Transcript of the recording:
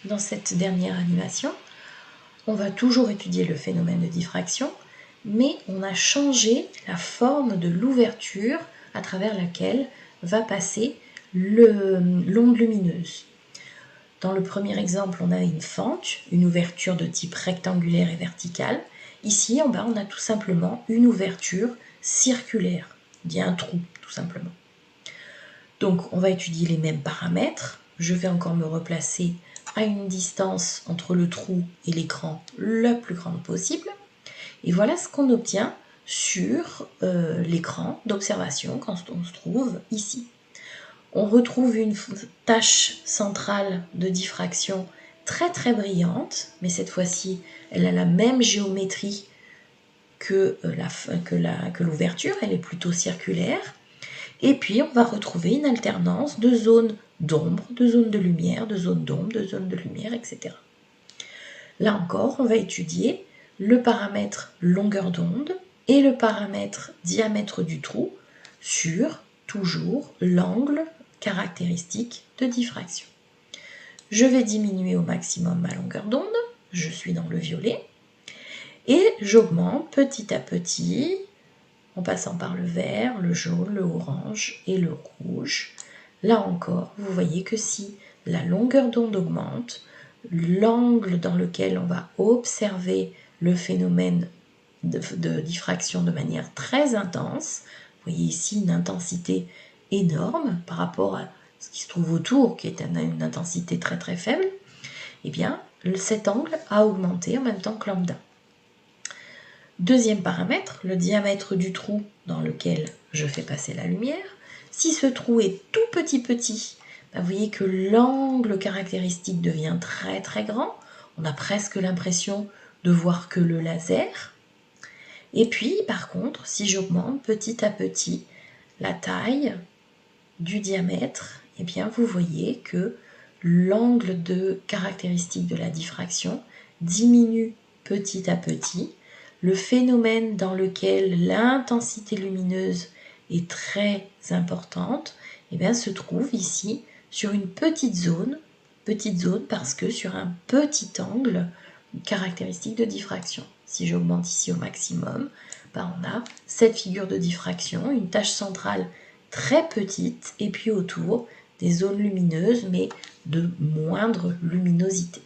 dans cette dernière animation, on va toujours étudier le phénomène de diffraction, mais on a changé la forme de l'ouverture à travers laquelle va passer l'onde lumineuse. Dans le premier exemple, on a une fente, une ouverture de type rectangulaire et verticale. Ici, en bas, on a tout simplement une ouverture circulaire, dit un trou, tout simplement. Donc, on va étudier les mêmes paramètres. Je vais encore me replacer à une distance entre le trou et l'écran la plus grande possible. Et voilà ce qu'on obtient sur l'écran d'observation quand on se trouve ici. On retrouve une tache centrale de diffraction très très brillante, mais cette fois-ci, elle a la même géométrie que l'ouverture, elle est plutôt circulaire. Et puis, on va retrouver une alternance de zones d'ombre, de zones de lumière, de zones d'ombre, de zones de lumière, etc. Là encore, on va étudier le paramètre longueur d'onde et le paramètre diamètre du trou sur, toujours, l'angle caractéristique de diffraction. Je vais diminuer au maximum ma longueur d'onde, je suis dans le violet, et j'augmente petit à petit, en passant par le vert, le jaune, le orange et le rouge. Là encore, vous voyez que si la longueur d'onde augmente, l'angle dans lequel on va observer le phénomène de diffraction de manière très intense, vous voyez ici une intensité énorme par rapport à ce qui se trouve autour, qui est une intensité très très faible, eh bien cet angle a augmenté en même temps que lambda. Deuxième paramètre, le diamètre du trou dans lequel je fais passer la lumière. Si ce trou est tout petit, vous voyez que l'angle caractéristique devient très très grand. On a presque l'impression de voir que le laser. Et puis, par contre, si j'augmente petit à petit la taille du diamètre, eh bien, vous voyez que l'angle de caractéristique de la diffraction diminue petit à petit. Le phénomène dans lequel l'intensité lumineuse est très importante, eh bien, se trouve ici sur une petite zone parce que sur un petit angle caractéristique de diffraction. Si j'augmente ici au maximum, on a cette figure de diffraction, une tache centrale très petite et puis autour des zones lumineuses mais de moindre luminosité.